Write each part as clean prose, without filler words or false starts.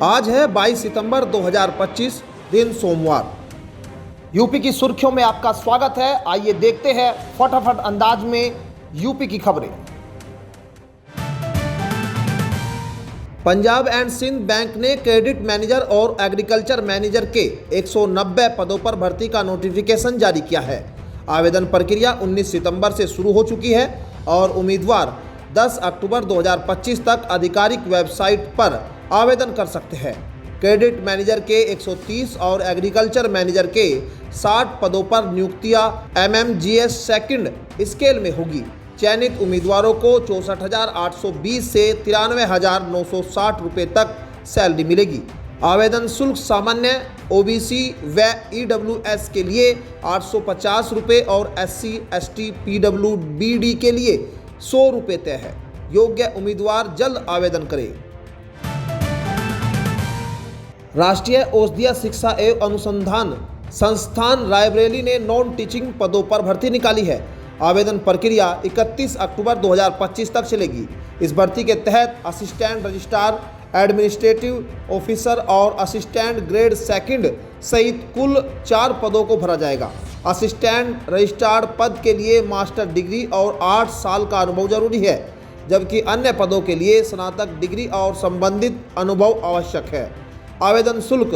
आज है 22 सितंबर 2025, दिन सोमवार। यूपी की सुर्खियों में आपका स्वागत है। आइए देखते हैं फटाफट अंदाज में यूपी की खबरें। पंजाब एंड सिंध बैंक ने क्रेडिट मैनेजर और एग्रीकल्चर मैनेजर के 190 पदों पर भर्ती का नोटिफिकेशन जारी किया है। आवेदन प्रक्रिया 19 सितंबर से शुरू हो चुकी है और उम्मीदवार 10 अक्टूबर 2025 तक आधिकारिक वेबसाइट पर आवेदन कर सकते हैं। क्रेडिट मैनेजर के 130 और एग्रीकल्चर मैनेजर के 60 पदों पर नियुक्तियां MMGS सेकंड स्केल में होगी। चयनित उम्मीदवारों को 64,820 से 93,960 रुपये तक सैलरी मिलेगी। आवेदन शुल्क सामान्य OBC व EWS के लिए 850 रुपये और SC ST PWBD के लिए 100 रुपये तय है। योग्य उम्मीदवार जल्द आवेदन करें। राष्ट्रीय औषधीय शिक्षा एवं अनुसंधान संस्थान रायबरेली ने नॉन टीचिंग पदों पर भर्ती निकाली है। आवेदन प्रक्रिया 31 अक्टूबर 2025 तक चलेगी। इस भर्ती के तहत असिस्टेंट रजिस्ट्रार, एडमिनिस्ट्रेटिव ऑफिसर और असिस्टेंट ग्रेड सेकंड सहित कुल 4 पदों को भरा जाएगा। असिस्टेंट रजिस्ट्रार पद के लिए मास्टर डिग्री और 8 साल का अनुभव जरूरी है, जबकि अन्य पदों के लिए स्नातक डिग्री और संबंधित अनुभव आवश्यक है। आवेदन शुल्क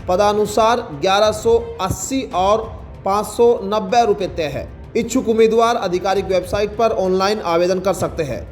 पदानुसार 1180 और 590 रुपये तय है। इच्छुक उम्मीदवार आधिकारिक वेबसाइट पर ऑनलाइन आवेदन कर सकते हैं।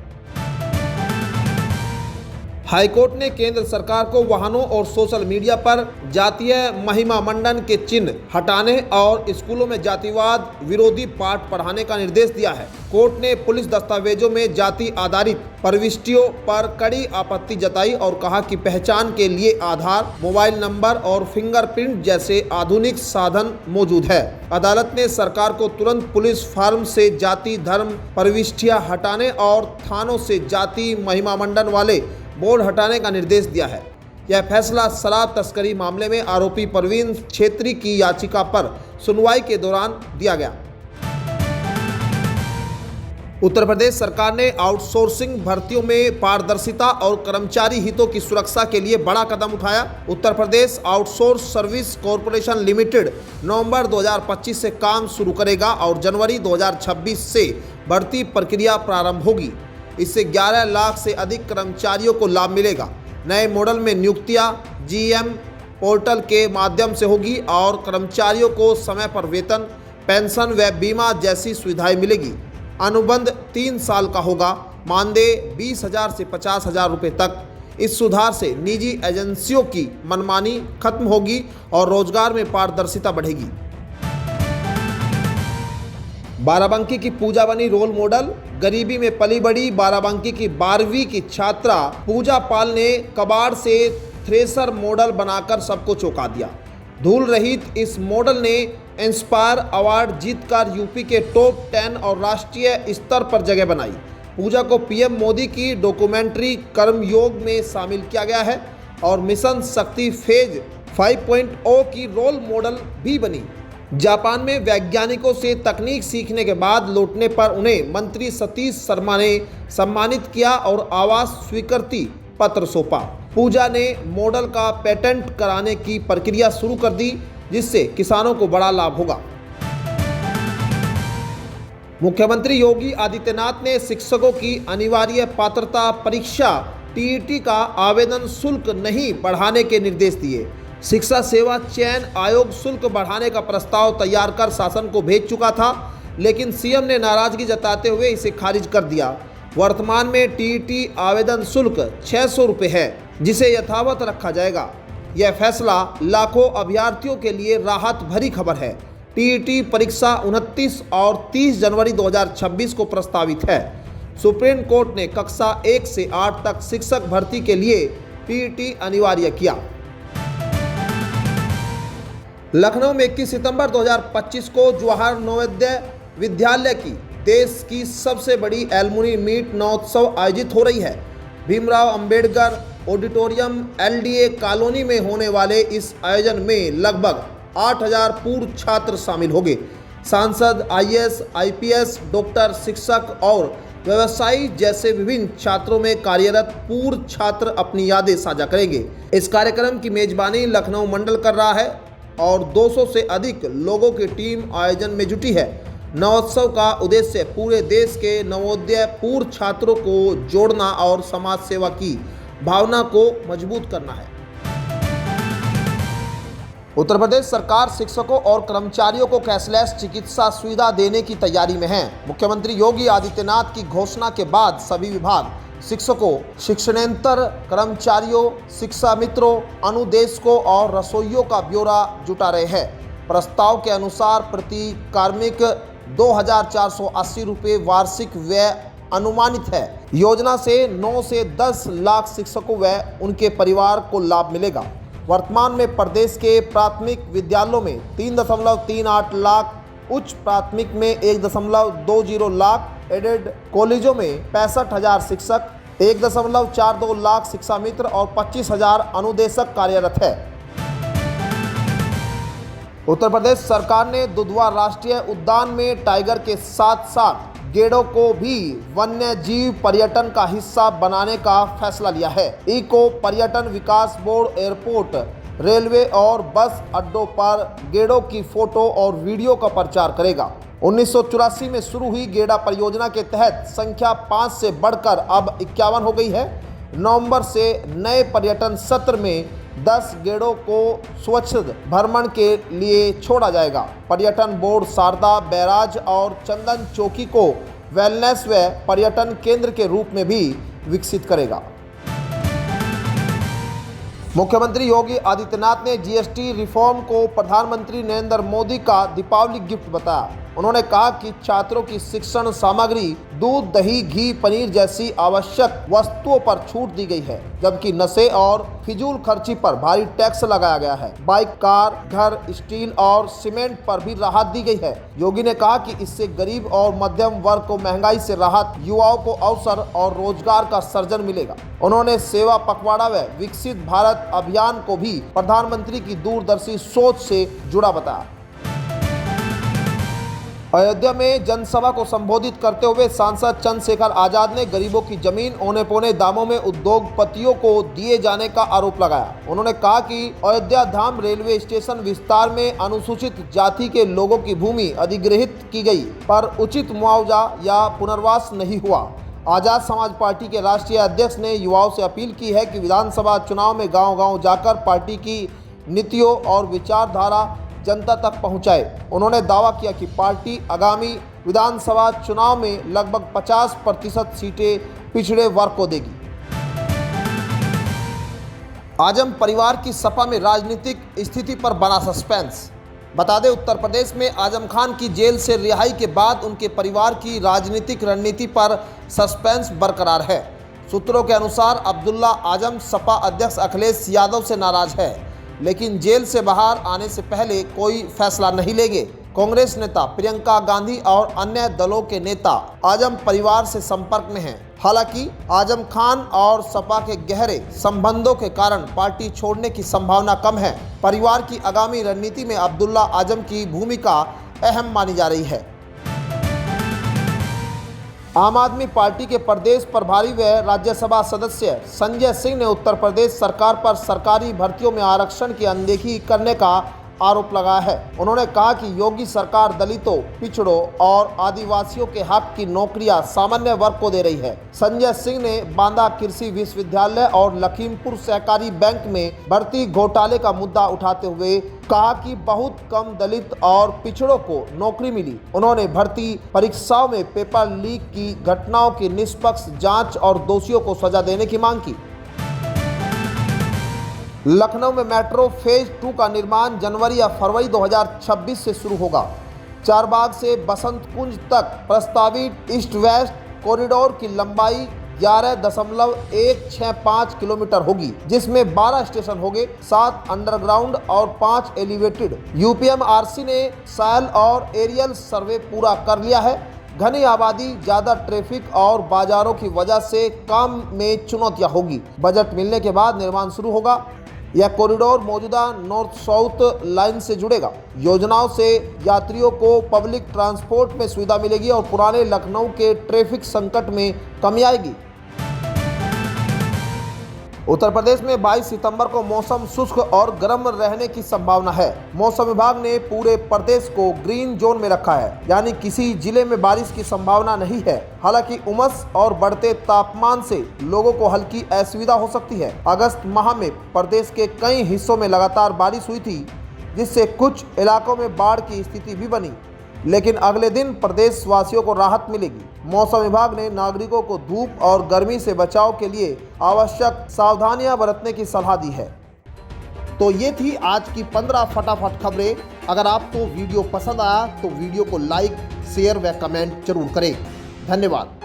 हाईकोर्ट ने केंद्र सरकार को वाहनों और सोशल मीडिया पर जातीय महिमा मंडन के चिन्ह हटाने और स्कूलों में जातिवाद विरोधी पाठ पढ़ाने का निर्देश दिया है। कोर्ट ने पुलिस दस्तावेजों में जाति आधारित प्रविष्टियों पर कड़ी आपत्ति जताई और कहा कि पहचान के लिए आधार, मोबाइल नंबर और फिंगरप्रिंट जैसे आधुनिक साधन मौजूद है। अदालत ने सरकार को तुरंत पुलिस फार्म से जाति धर्म प्रविष्टियां हटाने और थानों से जाति महिमा मंडन वाले बोर्ड हटाने का निर्देश दिया है। यह फैसला शराब तस्करी मामले में आरोपी परवीन छेत्री की याचिका पर सुनवाई के दौरान दिया गया। उत्तर प्रदेश सरकार ने आउटसोर्सिंग भर्तियों में पारदर्शिता और कर्मचारी हितों की सुरक्षा के लिए बड़ा कदम उठाया। Uttar Pradesh outsource service corporation limited नवंबर 2025 से काम शुरू करेगा और जनवरी 2026 से भर्ती प्रक्रिया प्रारंभ होगी। इससे 11 लाख से अधिक कर्मचारियों को लाभ मिलेगा। नए मॉडल में नियुक्तियां GM पोर्टल के माध्यम से होगी और कर्मचारियों को समय पर वेतन, पेंशन व बीमा जैसी सुविधाएं मिलेगी। अनुबंध 3 साल का होगा। मानदेय 20,000 से 50,000 रुपये तक। इस सुधार से निजी एजेंसियों की मनमानी खत्म होगी और रोजगार में पारदर्शिता बढ़ेगी। बाराबंकी की पूजा बनी रोल मॉडल। गरीबी में पली बड़ी बाराबंकी की 12वीं की छात्रा पूजा पाल ने कबाड़ से थ्रेसर मॉडल बनाकर सबको चौंका दिया। धूल रहित इस मॉडल ने इंस्पायर अवार्ड जीतकर यूपी के टॉप 10 और राष्ट्रीय स्तर पर जगह बनाई। पूजा को PM मोदी की डॉक्यूमेंट्री कर्मयोग में शामिल किया गया है और मिशन शक्ति फेज 5.0 की रोल मॉडल भी बनी। जापान में वैज्ञानिकों से तकनीक सीखने के बाद लौटने पर उन्हें मंत्री सतीश शर्मा ने सम्मानित किया और आवास स्वीकृति पत्र सौंपा। पूजा ने मॉडल का पेटेंट कराने की प्रक्रिया शुरू कर दी, जिससे किसानों को बड़ा लाभ होगा। मुख्यमंत्री योगी आदित्यनाथ ने शिक्षकों की अनिवार्य पात्रता परीक्षा TET का आवेदन शुल्क नहीं बढ़ाने के निर्देश दिए। शिक्षा सेवा चयन आयोग शुल्क बढ़ाने का प्रस्ताव तैयार कर शासन को भेज चुका था, लेकिन CM ने नाराजगी जताते हुए इसे खारिज कर दिया। वर्तमान में TET आवेदन शुल्क 600 रुपये है, जिसे यथावत रखा जाएगा। यह फैसला लाखों अभ्यर्थियों के लिए राहत भरी खबर है। TET परीक्षा 29 और 30 जनवरी 2026 को प्रस्तावित है। सुप्रीम कोर्ट ने कक्षा 1 से 8 तक शिक्षक भर्ती के लिए TET अनिवार्य किया। लखनऊ में 21 सितंबर 2025 को जवाहर नवोदय विद्यालय की देश की सबसे बड़ी एलुमनी मीट महोत्सव आयोजित हो रही है। Bhimrao Ambedkar auditorium LDA colony में होने वाले इस आयोजन में लगभग 8,000 पूर्व छात्र शामिल होंगे। सांसद, IAS, IPS, डॉक्टर, शिक्षक और व्यवसायी जैसे विभिन्न छात्रों में कार्यरत पूर्व छात्र अपनी यादें साझा करेंगे। इस कार्यक्रम की मेजबानी लखनऊ मंडल कर रहा है और 200 से अधिक लोगों की टीम आयोजन में जुटी है। नवोत्सव का उद्देश्य पूरे देश के नवोदय पूर्व छात्रों को जोड़ना और समाज सेवा की भावना को मजबूत करना है। उत्तर प्रदेश सरकार शिक्षकों और कर्मचारियों को कैशलेस चिकित्सा सुविधा देने की तैयारी में है। मुख्यमंत्री योगी आदित्यनाथ की घोषणा के बाद सभी विभाग शिक्षकों, शिक्षणेतर कर्मचारियों, शिक्षा मित्रों, अनुदेशकों और रसोइयों का ब्यौरा जुटा रहे हैं। प्रस्ताव के अनुसार प्रति कार्मिक 2,480 रुपये वार्षिक व्यय अनुमानित है। योजना से 9 से 10 लाख शिक्षकों व उनके परिवार को लाभ मिलेगा। वर्तमान में प्रदेश के प्राथमिक विद्यालयों में 3.38 लाख, उच्च प्राथमिक में 1.20 लाख, एडेड कॉलेजों में 65,000 शिक्षक, 1.42 लाख शिक्षा मित्र और 25,000 अनुदेशक कार्यरत है। उत्तर प्रदेश सरकार ने दुधवा राष्ट्रीय उद्यान में टाइगर के साथ साथ गेंडों को भी वन्य जीव पर्यटन का हिस्सा बनाने का फैसला लिया है। इको पर्यटन विकास बोर्ड एयरपोर्ट, रेलवे और बस अड्डों पर गेंडों की फोटो और वीडियो का प्रचार करेगा। 1984 में शुरू हुई गेंडा परियोजना के तहत संख्या 5 से बढ़कर अब 51 हो गई है। नवंबर से नए पर्यटन सत्र में 10 गेंडों को स्वच्छ भ्रमण के लिए छोड़ा जाएगा। पर्यटन बोर्ड शारदा बैराज और चंदन चौकी को वेलनेस व पर्यटन केंद्र के रूप में भी विकसित करेगा। मुख्यमंत्री योगी आदित्यनाथ ने जीएसटी रिफॉर्म को प्रधानमंत्री नरेंद्र मोदी का दीपावली गिफ्ट बताया। उन्होंने कहा कि छात्रों की शिक्षण सामग्री, दूध, दही, घी, पनीर जैसी आवश्यक वस्तुओं पर छूट दी गई है, जबकि नशे और फिजूल खर्ची पर भारी टैक्स लगाया गया है। बाइक, कार, घर, स्टील और सीमेंट पर भी राहत दी गई है। योगी ने कहा कि इससे गरीब और मध्यम वर्ग को महंगाई से राहत, युवाओं को अवसर और रोजगार का सृजन मिलेगा। उन्होंने सेवा पखवाड़ा व विकसित भारत अभियान को भी प्रधानमंत्री की दूरदर्शी सोच से जुड़ा बताया। अयोध्या में जनसभा को संबोधित करते हुए सांसद चंद्रशेखर आजाद ने गरीबों की जमीन औने पौने दामों में उद्योगपतियों को दिए जाने का आरोप लगाया। उन्होंने कहा कि अयोध्या धाम रेलवे स्टेशन विस्तार में अनुसूचित जाति के लोगों की भूमि अधिग्रहित की गई, पर उचित मुआवजा या पुनर्वास नहीं हुआ। आजाद समाज पार्टी के राष्ट्रीय अध्यक्ष ने युवाओं से अपील की है कि विधानसभा चुनाव में गांव-गांव जाकर पार्टी की नीतियों और विचारधारा जनता तक पहुंचाए। उन्होंने दावा किया कि पार्टी आगामी विधानसभा चुनाव में लगभग 50% सीटें पिछड़े वर्ग को देगी। आजम परिवार की सपा में राजनीतिक स्थिति पर बना सस्पेंस। बता दें, उत्तर प्रदेश में आजम खान की जेल से रिहाई के बाद उनके परिवार की राजनीतिक रणनीति पर सस्पेंस बरकरार है। सूत्रों के अनुसार अब्दुल्ला आजम सपा अध्यक्ष अखिलेश यादव से नाराज है, लेकिन जेल से बाहर आने से पहले कोई फैसला नहीं लेंगे। कांग्रेस नेता प्रियंका गांधी और अन्य दलों के नेता आजम परिवार से संपर्क में हैं। हालांकि आजम खान और सपा के गहरे संबंधों के कारण पार्टी छोड़ने की संभावना कम है। परिवार की आगामी रणनीति में अब्दुल्ला आजम की भूमिका अहम मानी जा रही है। आम आदमी पार्टी के प्रदेश प्रभारी व राज्यसभा सदस्य संजय सिंह ने उत्तर प्रदेश सरकार पर सरकारी भर्तियों में आरक्षण की अनदेखी करने का आरोप लगाया है। उन्होंने कहा कि योगी सरकार दलितों, पिछड़ों और आदिवासियों के हक की नौकरियां सामान्य वर्ग को दे रही है। संजय सिंह ने बांदा कृषि विश्वविद्यालय और लखीमपुर सहकारी बैंक में भर्ती घोटाले का मुद्दा उठाते हुए कहा कि बहुत कम दलित और पिछड़ों को नौकरी मिली। उन्होंने भर्ती परीक्षाओं में पेपर लीक की घटनाओं की निष्पक्ष जांच और दोषियों को सजा देने की मांग की। लखनऊ में मेट्रो फेज 2 का निर्माण जनवरी या फरवरी 2026 से शुरू होगा। चारबाग से बसंत कुंज तक प्रस्तावित ईस्ट वेस्ट कॉरिडोर की लंबाई 11.165 किलोमीटर होगी, जिसमें 12 स्टेशन होंगे, 7 अंडरग्राउंड और 5 एलिवेटेड। यूपीएमआरसी ने सैल और एरियल सर्वे पूरा कर लिया है। घनी आबादी, ज़्यादा ट्रैफिक और बाजारों की वजह से काम में चुनौतियां होगी। बजट मिलने के बाद निर्माण शुरू होगा। यह कॉरिडोर मौजूदा नॉर्थ साउथ लाइन से जुड़ेगा। योजनाओं से यात्रियों को पब्लिक ट्रांसपोर्ट में सुविधा मिलेगी और पुराने लखनऊ के ट्रैफिक संकट में कमी आएगी। उत्तर प्रदेश में 22 सितंबर को मौसम शुष्क और गर्म रहने की संभावना है। मौसम विभाग ने पूरे प्रदेश को ग्रीन जोन में रखा है, यानी किसी जिले में बारिश की संभावना नहीं है। हालांकि उमस और बढ़ते तापमान से लोगों को हल्की असुविधा हो सकती है। अगस्त माह में प्रदेश के कई हिस्सों में लगातार बारिश हुई थी, जिससे कुछ इलाकों में बाढ़ की स्थिति भी बनी, लेकिन अगले दिन प्रदेश वासियों को राहत मिलेगी। मौसम विभाग ने नागरिकों को धूप और गर्मी से बचाव के लिए आवश्यक सावधानियां बरतने की सलाह दी है। तो ये थी आज की 15 फटाफट खबरें। अगर आपको वीडियो पसंद आया तो वीडियो को लाइक, शेयर व कमेंट जरूर करें। धन्यवाद।